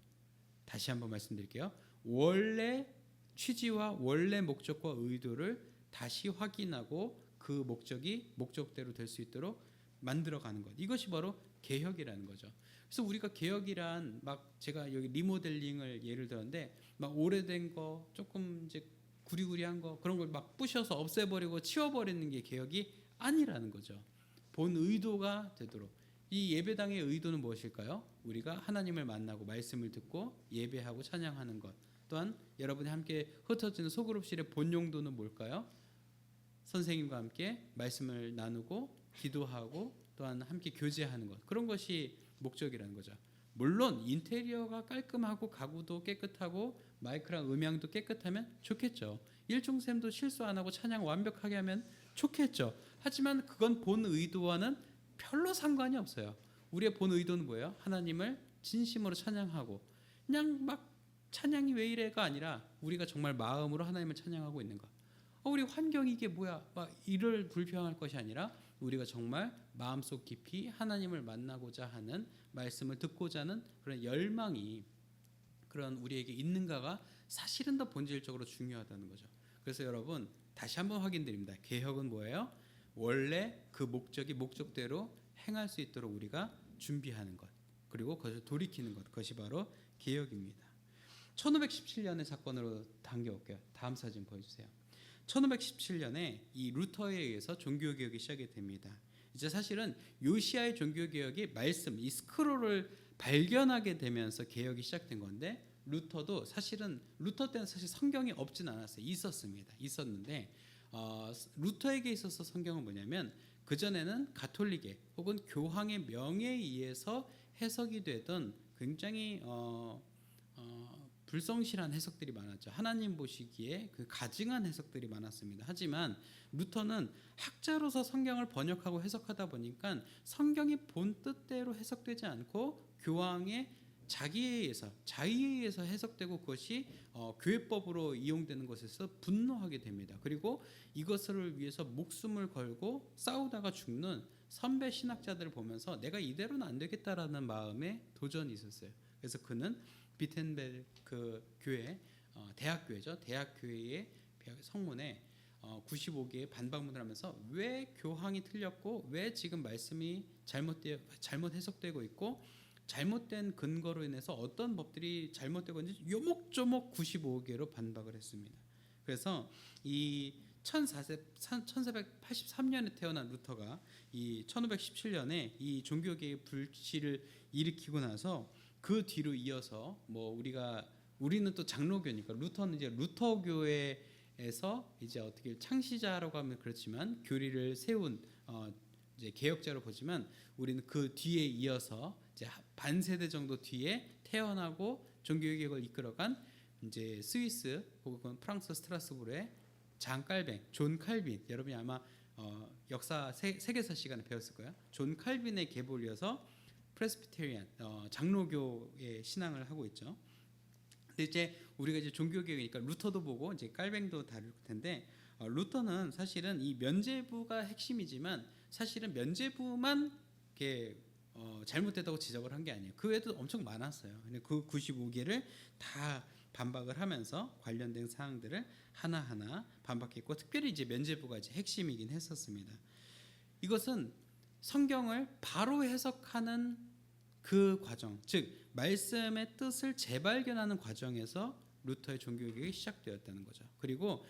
다시 한번 말씀드릴게요. 원래 취지와 원래 목적과 의도를 다시 확인하고 그 목적이 목적대로 될 수 있도록 만들어가는 것. 이것이 바로 개혁이라는 거죠. 그래서 우리가 개혁이란 막 제가 여기 리모델링을 예를 들었는데 막 오래된 거 조금 이제 구리구리한 거 그런 걸 막 부셔서 없애버리고 치워버리는 게 개혁이 아니라는 거죠. 본 의도가 되도록. 이 예배당의 의도는 무엇일까요? 우리가 하나님을 만나고 말씀을 듣고 예배하고 찬양하는 것. 또한 여러분이 함께 흩어지는 소그룹실의 본 용도는 뭘까요? 선생님과 함께 말씀을 나누고 기도하고 또한 함께 교제하는 것. 그런 것이 목적이라는 거죠. 물론 인테리어가 깔끔하고 가구도 깨끗하고 마이크랑 음향도 깨끗하면 좋겠죠. 일중샘도 실수 안 하고 찬양 완벽하게 하면 좋겠죠. 하지만 그건 본 의도와는 별로 상관이 없어요. 우리의 본 의도는 뭐예요? 하나님을 진심으로 찬양하고 그냥 막 찬양이 왜 이래가 아니라 우리가 정말 마음으로 하나님을 찬양하고 있는 것. 우리 환경이 이게 뭐야? 막 이를 불평할 것이 아니라 우리가 정말 마음속 깊이 하나님을 만나고자 하는 말씀을 듣고자 하는 그런 열망이 그런 우리에게 있는가가 사실은 더 본질적으로 중요하다는 거죠. 그래서 여러분 다시 한번 확인드립니다. 개혁은 뭐예요? 원래 그 목적이 목적대로 행할 수 있도록 우리가 준비하는 것 그리고 그것을 돌이키는 것 그것이 바로 개혁입니다. 1517년의 사건으로 당겨올게요. 다음 사진 보여주세요. 1517년에 이 루터에 의해서 종교개혁이 시작이 됩니다. 이제 사실은 요시야의 종교개혁이 말씀, 이 스크롤을 발견하게 되면서 개혁이 시작된 건데 루터도 사실은 루터 때는 사실 성경이 없진 않았어요. 있었는데 루터에게 있어서 성경은 뭐냐면 그전에는 가톨릭의 혹은 교황의 명예에 의해서 해석이 되던 굉장히 불성실한 해석들이 많았죠. 하나님 보시기에 그 가증한 해석들이 많았습니다. 하지만 루터는 학자로서 성경을 번역하고 해석하다 보니까 성경이 본 뜻대로 해석되지 않고 교황의 자기에 의해서 자의에 의해서 해석되고 그것이 교회법으로 이용되는 것에서 분노하게 됩니다. 그리고 이것을 위해서 목숨을 걸고 싸우다가 죽는 선배 신학자들을 보면서 내가 이대로는 안 되겠다라는 마음에 도전이 있었어요. 그래서 그는 비텐베르크 교회, 대학교회죠. 대학교회의 성문에 95개의 반박문을 하면서 왜 교황이 틀렸고 왜 지금 말씀이 잘못 해석되고 있고 잘못된 근거로 인해서 어떤 법들이 잘못되고 있는지 요목조목 95개로 반박을 했습니다. 그래서 이 1483년에 태어난 루터가 이 1517년에 이 종교개혁 불씨를 일으키고 나서 그 뒤로 이어서 뭐 우리는 또 장로교니까 루터는 이제 루터교회에서 이제 어떻게 창시자라고 하면 그렇지만 교리를 세운 이제 개혁자로 보지만 우리는 그 뒤에 이어서 이제 반세대 정도 뒤에 태어나고 종교개혁을 이끌어간 이제 스위스 혹은 프랑스 스트라스부르의 장 칼뱅, 존 칼빈, 여러분이 아마 역사 세계사 시간에 배웠을 거예요. 존 칼빈의 계보를 프레스비테리안 장로교의 신앙을 하고 있죠. 근데 이제 우리가 이제 종교개혁이니까 루터도 보고 이제 칼뱅도 다룰 텐데 루터는 사실은 이 면죄부가 핵심이지만 사실은 면죄부만 이렇게 잘못됐다고 지적을 한 게 아니에요. 그 외에도 엄청 많았어요. 근데 그 95개를 다 반박을 하면서 관련된 사항들을 하나하나 반박했고 특별히 이제 면죄부가 이제 핵심이긴 했었습니다. 이것은 성경을 바로 해석하는 그 과정, 즉 말씀의 뜻을 재발견하는 과정에서 루터의 종교개혁이 시작되었다는 거죠. 그리고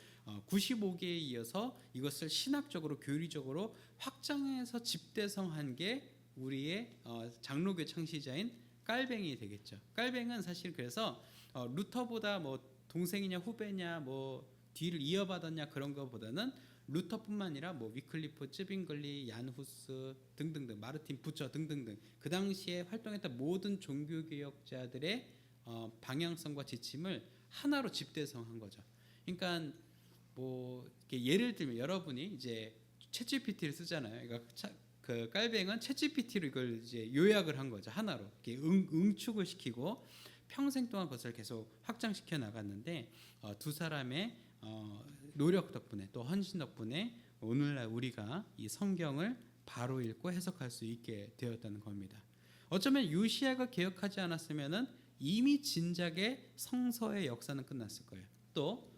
95개에 이어서 이것을 신학적으로 교리적으로 확장해서 집대성한 게 우리의 장로교 창시자인 칼뱅이 되겠죠. 칼뱅은 사실 그래서 루터보다 뭐 동생이냐 후배냐 뭐 뒤를 이어받았냐 그런 것보다는 루터뿐만 아니라 뭐 위클리프, 쯔빙글리, 얀 후스 등등등, 마르틴 부처 등등등 그 당시에 활동했던 모든 종교개혁자들의 방향성과 지침을 하나로 집대성한 거죠. 그러니까 뭐 예를 들면 여러분이 이제 챗GPT를 쓰잖아요. 그러니까 그 칼뱅은 챗GPT로 이걸 이제 요약을 한 거죠. 하나로 이렇게 응축을 시키고 평생 동안 그것을 계속 확장시켜 나갔는데 두 사람의 노력 덕분에 또 헌신 덕분에 오늘날 우리가 이 성경을 바로 읽고 해석할 수 있게 되었다는 겁니다. 어쩌면 요시야가 개혁하지 않았으면은 이미 진작에 성서의 역사는 끝났을 거예요. 또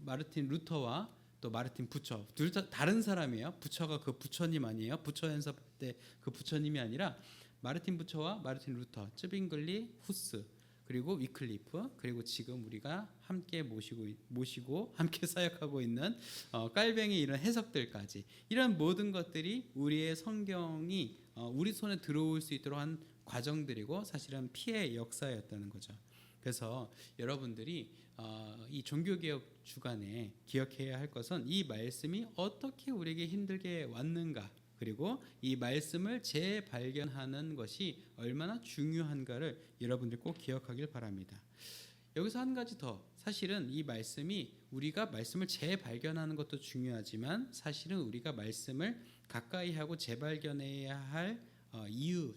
마르틴 루터와 또 마르틴 부처 둘 다 다른 사람이에요. 부처가 그 부처님 아니에요. 부처 연습 때 그 부처님이 아니라 마르틴 부처와 마르틴 루터, 쯔빙글리, 후스 그리고 위클리프 그리고 지금 우리가 함께 모시고 함께 사역하고 있는 칼뱅의 이런 해석들까지 이런 모든 것들이 우리의 성경이 우리 손에 들어올 수 있도록 한 과정들이고 사실은 피해 역사였다는 거죠. 그래서 여러분들이 이 종교개혁 주간에 기억해야 할 것은 이 말씀이 어떻게 우리에게 힘들게 왔는가 그리고 이 말씀을 재발견하는 것이 얼마나 중요한가를 여러분들 꼭 기억하길 바랍니다. 여기서 한 가지 더 사실은 이 말씀이 우리가 말씀을 재발견하는 것도 중요하지만 사실은 우리가 말씀을 가까이 하고 재발견해야 할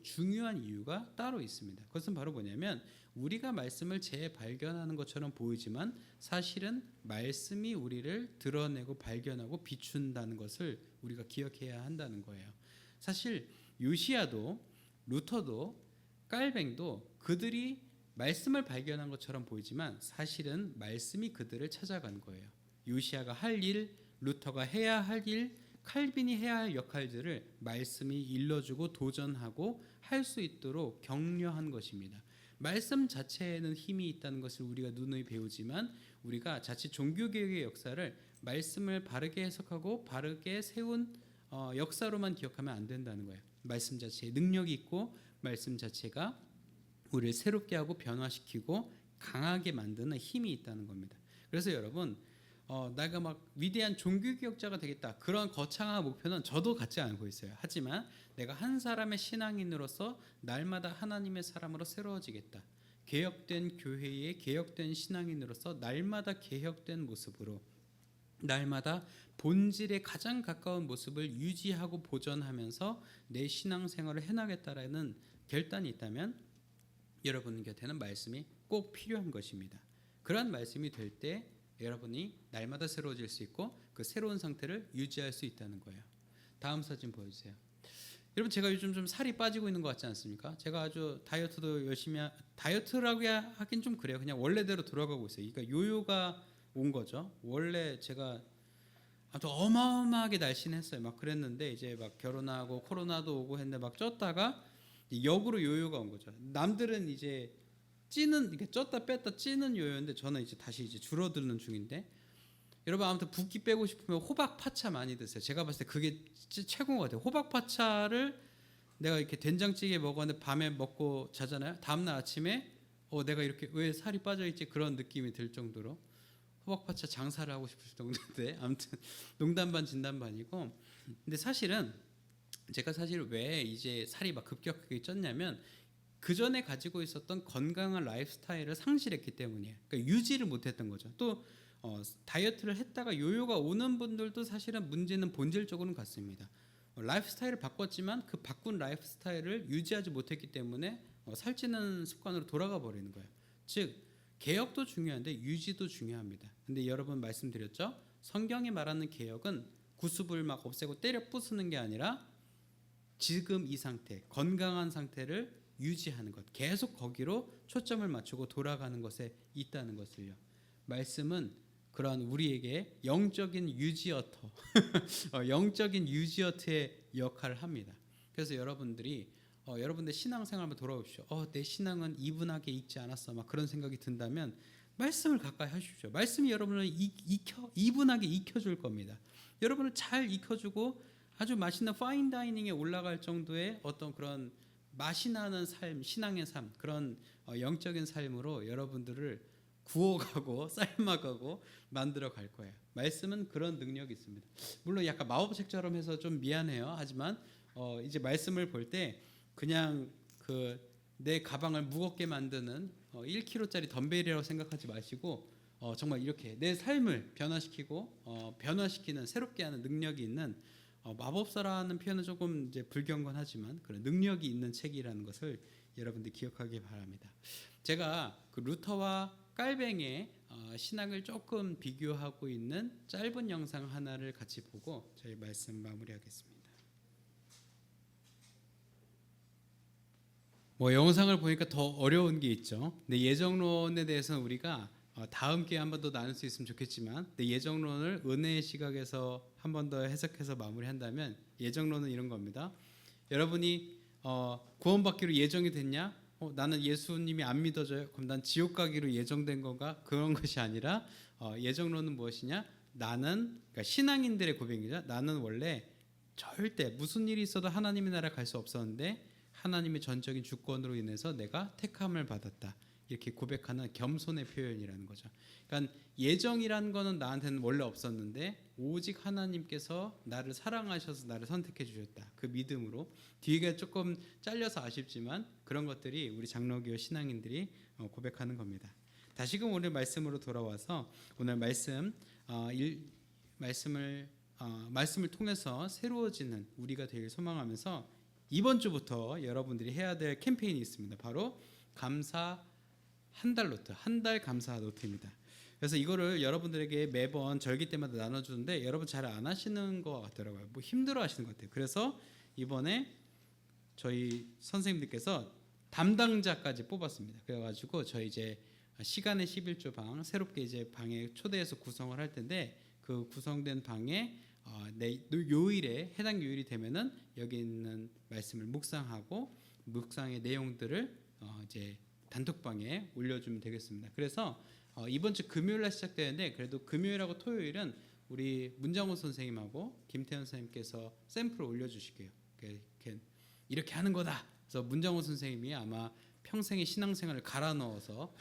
중요한 이유가 따로 있습니다. 그것은 바로 뭐냐면 우리가 말씀을 재발견하는 것처럼 보이지만 사실은 말씀이 우리를 드러내고 발견하고 비춘다는 것을 우리가 기억해야 한다는 거예요. 사실 요시야도 루터도 칼뱅도 그들이 말씀을 발견한 것처럼 보이지만 사실은 말씀이 그들을 찾아간 거예요. 요시야가 할 일, 루터가 해야 할 일, 칼빈이 해야 할 역할들을 말씀이 일러주고 도전하고 할 수 있도록 격려한 것입니다. 말씀 자체에는 힘이 있다는 것을 우리가 누누이 배우지만 우리가 자칫 종교개혁의 역사를 말씀을 바르게 해석하고 바르게 세운 역사로만 기억하면 안 된다는 거예요. 말씀 자체에 능력이 있고 말씀 자체가 우리를 새롭게 하고 변화시키고 강하게 만드는 힘이 있다는 겁니다. 그래서 여러분 내가 막 위대한 종교개혁자가 되겠다 그런 거창한 목표는 저도 갖지 않고 있어요. 하지만 내가 한 사람의 신앙인으로서 날마다 하나님의 사람으로 새로워지겠다. 개혁된 교회의 개혁된 신앙인으로서 날마다 개혁된 모습으로 날마다 본질에 가장 가까운 모습을 유지하고 보존하면서 내 신앙생활을 해나가겠다라는 결단이 있다면 여러분 곁에는 말씀이 꼭 필요한 것입니다. 그러한 말씀이 될 때 여러분이 날마다 새로워질 수 있고 그 새로운 상태를 유지할 수 있다는 거예요. 다음 사진 보여주세요. 여러분 제가 요즘 좀 살이 빠지고 있는 것 같지 않습니까? 제가 아주 다이어트도 열심히 다이어트라고 하긴 좀 그래요. 그냥 원래대로 돌아가고 있어요. 그러니까 요요가 온 거죠. 원래 제가 아무튼 어마어마하게 날씬했어요. 막 그랬는데 이제 막 결혼하고 코로나도 오고 했는데 막 쪘다가 역으로 요요가 온 거죠. 남들은 이제 찌는 이렇게 쪘다 뺐다 찌는 요요인데 저는 이제 다시 이제 줄어드는 중인데 여러분 아무튼 붓기 빼고 싶으면 호박 파차 많이 드세요. 제가 봤을 때 그게 최고인 것 같아요. 호박 파차를 내가 이렇게 된장찌개 먹었는데 밤에 먹고 자잖아요. 다음날 아침에 내가 이렇게 왜 살이 빠져 있지 그런 느낌이 들 정도로 호박 파차 장사를 하고 싶을 정도인데 아무튼 농담 반 진담 반이고 근데 사실은 제가 사실 왜 이제 살이 막 급격하게 쪘냐면 그 전에 가지고 있었던 건강한 라이프 스타일을 상실했기 때문이에요. 그러니까 유지를 못했던 거죠. 또 다이어트를 했다가 요요가 오는 분들도 사실은 문제는 본질적으로는 같습니다. 라이프 스타일을 바꿨지만 그 바꾼 라이프 스타일을 유지하지 못했기 때문에 살찌는 습관으로 돌아가 버리는 거예요. 즉 개혁도 중요한데 유지도 중요합니다. 근데 여러분 말씀드렸죠? 성경이 말하는 개혁은 구습을 막 없애고 때려 부수는 게 아니라 지금 이 상태, 건강한 상태를 유지하는 것, 계속 거기로 초점을 맞추고 돌아가는 것에 있다는 것을요. 말씀은 그러한 우리에게 영적인 유지어터, 영적인 유지어터의 역할을 합니다. 그래서 여러분들이 여러분들 신앙생활 한번 돌아보십시오. 내 신앙은 이분하게 익지 않았어. 막 그런 생각이 든다면 말씀을 가까이 하십시오. 말씀이 여러분을 이분하게 익혀줄 겁니다. 여러분을 잘 익혀주고 아주 맛있는 파인 다이닝에 올라갈 정도의 어떤 그런 맛이 나는 삶, 신앙의 삶, 그런 영적인 삶으로 여러분들을 구워가고 삶아가고 만들어 갈 거예요. 말씀은 그런 능력이 있습니다. 물론 약간 마법책처럼 해서 좀 미안해요. 하지만 이제 말씀을 볼 때 그냥 내 가방을 무겁게 만드는 1kg짜리 덤벨이라고 생각하지 마시고 정말 이렇게 내 삶을 변화시키고 변화시키는 새롭게 하는 능력이 있는 마법사라는 표현은 조금 이제 불경건하지만 그런 능력이 있는 책이라는 것을 여러분들 기억하기 바랍니다. 제가 그 루터와 깔뱅의 신앙을 조금 비교하고 있는 짧은 영상 하나를 같이 보고 저희 말씀 마무리하겠습니다. 영상을 보니까 더 어려운 게 있죠. 근데 예정론에 대해서는 우리가 다음 기회에 한 번 더 나눌 수 있으면 좋겠지만 예정론을 은혜의 시각에서 한 번 더 해석해서 마무리한다면 예정론은 이런 겁니다. 여러분이 구원받기로 예정이 됐냐? 나는 예수님이 안 믿어져요. 그럼 난 지옥 가기로 예정된 건가? 그런 것이 아니라 예정론은 무엇이냐? 나는 그러니까 신앙인들의 고백이죠. 나는 원래 절대 무슨 일이 있어도 하나님의 나라 갈 수 없었는데 하나님의 전적인 주권으로 인해서 내가 택함을 받았다. 이렇게 고백하는 겸손의 표현이라는 거죠. 그러니까 예정이라는 거는 나한테는 원래 없었는데 오직 하나님께서 나를 사랑하셔서 나를 선택해 주셨다. 그 믿음으로 뒤가 조금 잘려서 아쉽지만 그런 것들이 우리 장로교 신앙인들이 고백하는 겁니다. 다시금 오늘 말씀으로 돌아와서 오늘 말씀을 통해서 새로워지는 우리가 되길 소망하면서 이번 주부터 여러분들이 해야 될 캠페인이 있습니다. 바로 감사 한 달 감사 노트입니다. 그래서 이거를 여러분들에게 매번 절기 때마다 나눠주는데 여러분 잘 안 하시는 것 같더라고요. 힘들어 하시는 것 같아요. 그래서 이번에 저희 선생님들께서 담당자까지 뽑았습니다. 그래가지고 저희 이제 시간의 11조 방 새롭게 이제 방에 초대해서 구성을 할 텐데 그 구성된 방에 요일에 해당 요일이 되면은 여기 있는 말씀을 묵상하고 묵상의 내용들을 이제 단톡방에 올려주면 되겠습니다. 그래서 이번 주 금요일날 시작되는데 그래도 금요일하고 토요일은 우리 문장호 선생님하고 김태현 선생님께서 샘플을 올려주실게요. 이렇게 하는 거다. 그래서 문장호 선생님이 아마 평생의 신앙생활을 갈아 넣어서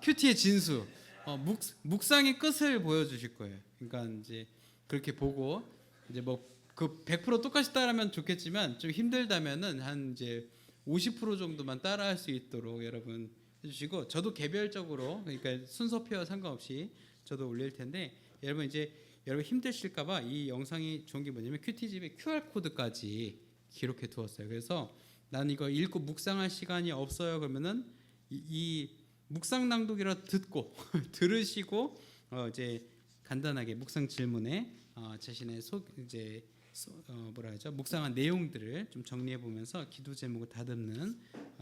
큐티의 진수, 묵상의 끝을 보여주실 거예요. 그러니까 이제 그렇게 보고 이제 그 100% 똑같이 따라하면 좋겠지만 좀 힘들다면은 한 이제 50% 정도만 따라할 수 있도록 여러분 해주시고, 저도 개별적으로, 그러니까 순서표와 상관없이 저도 올릴 텐데, 여러분 이제 여러분 힘드실까봐 이 영상이 좋은 게 뭐냐면 큐티집에 QR 코드까지 기록해 두었어요. 그래서 난 이거 읽고 묵상할 시간이 없어요 그러면은 이 묵상 낭독이라 듣고 들으시고 이제 간단하게 묵상 질문에 자신의 뭐라 하죠, 묵상한 내용들을 좀 정리해 보면서 기도 제목을 다듬는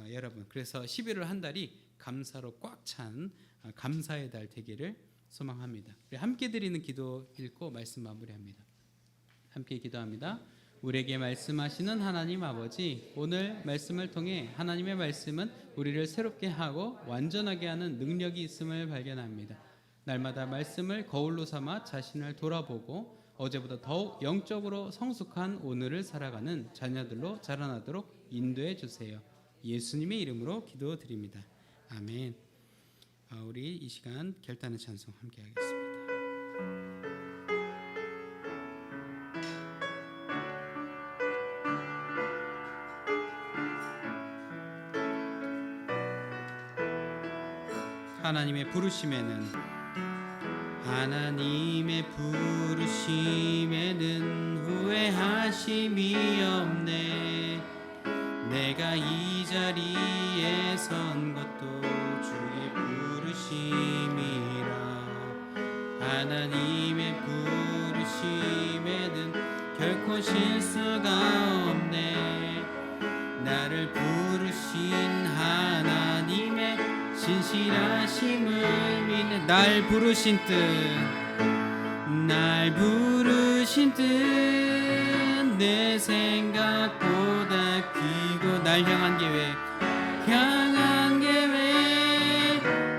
여러분, 그래서 11월 한 달이 감사로 꽉 찬 감사의 달 되기를 소망합니다. 우리 함께 드리는 기도 읽고 말씀 마무리합니다. 함께 기도합니다. 우리에게 말씀하시는 하나님 아버지, 오늘 말씀을 통해 하나님의 말씀은 우리를 새롭게 하고 완전하게 하는 능력이 있음을 발견합니다. 날마다 말씀을 거울로 삼아 자신을 돌아보고 어제보다 더욱 영적으로 성숙한 오늘을 살아가는 자녀들로 자라나도록 인도해 주세요. 예수님의 이름으로 기도드립니다. 아멘. 우리 이 시간 결단의 찬송 함께 하겠습니다. 하나님의 부르심에는 후회하심이 없네. 내가 이 자리에 선 것도 주의 부르심이라. 하나님의 부르심에는 결코 실수가 없네. 나를 부르신 하나님의 신실하심을 믿네. 날 부르신 뜻 내 생각보다 크고 날 향한 계획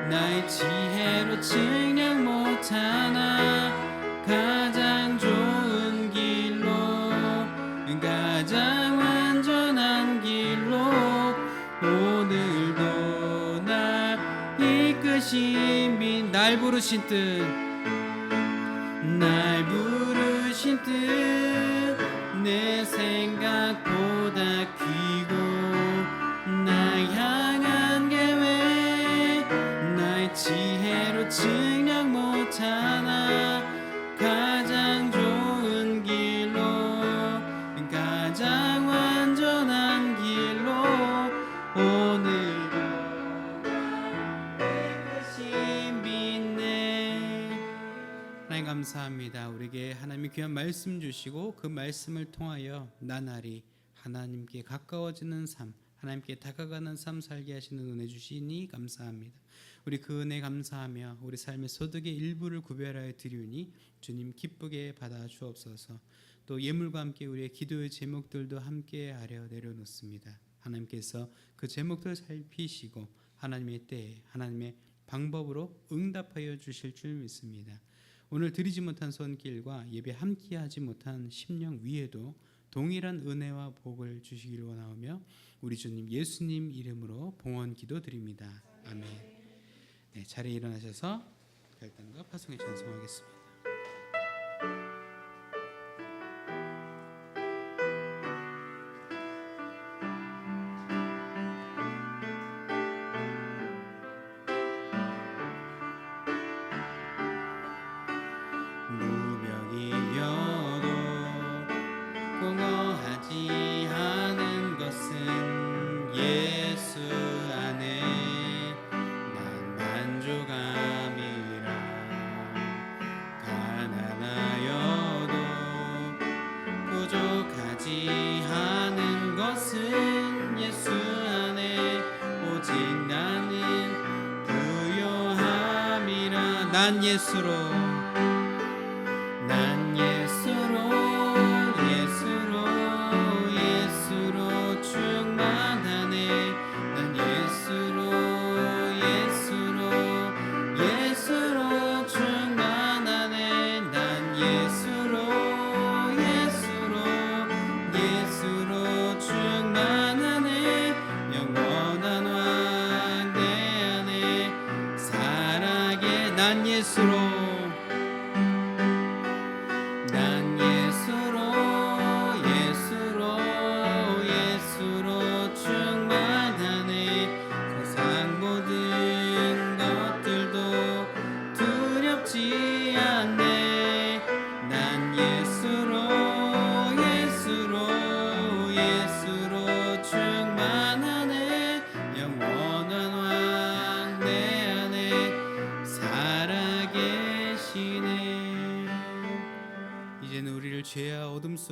나의 지혜로 측량 못하나 가장 좋은 길로 가장 완전한 길로 오늘도 날 이끄신 빈 날 부르신 뜻 내 생각보다 크고 날 향한 계획 나의 지혜로 측량 못하나 가장 좋은 길로 가장 완전한 길로 오늘도 이끄신 빛내. 하나님 감사합니다. 우리에게 하나님의 귀한 말씀 주시고 그 말씀을 통하여 나날이 하나님께 가까워지는 삶, 하나님께 다가가는 삶 살게 하시는 은혜 주시니 감사합니다. 우리 그 은혜 감사하며 우리 삶의 소득의 일부를 구별하여 드리니 주님 기쁘게 받아 주옵소서. 또 예물과 함께 우리의 기도의 제목들도 함께 아려 내려놓습니다. 하나님께서 그 제목들을 살피시고 하나님의 때에 하나님의 방법으로 응답하여 주실 줄 믿습니다. 오늘 드리지 못한 손길과 예배 함께하지 못한 심령 위에도 동일한 은혜와 복을 주시기를 원하오며 우리 주님 예수님 이름으로 봉헌 기도드립니다. 아멘. 네, 자리에 일어나셔서 결단과 파송에 찬송하겠습니다. 예수로 충만하네. 난 예수로 충만하네. 난 예수로 충만하네. 영원한 왕 내 안에 살아게 난 예수로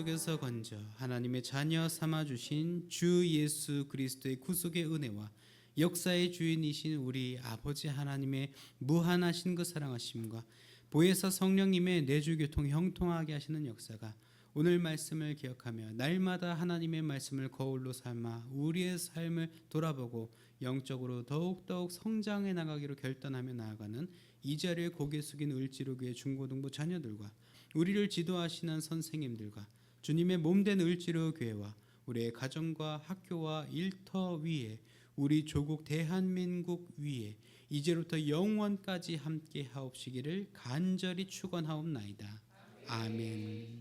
속에서 건져 하나님의 자녀 삼아 주신 주 예수 그리스도의 구속의 은혜와 역사의 주인이신 우리 아버지 하나님의 무한하신 그 사랑하심과 보혜사 성령님의 내주교통 형통하게 하시는 역사가 오늘 말씀을 기억하며 날마다 하나님의 말씀을 거울로 삼아 우리의 삶을 돌아보고 영적으로 더욱더욱 성장해 나가기로 결단하며 나아가는 이 자리에 고개 숙인 을지로교회 중고등부 자녀들과 우리를 지도하시는 선생님들과 주님의 몸된 을지로교회와 우리의 가정과 학교와 일터 위에 우리 조국 대한민국 위에 이제부터 영원까지 함께 하옵시기를 간절히 축원하옵나이다. 아멘.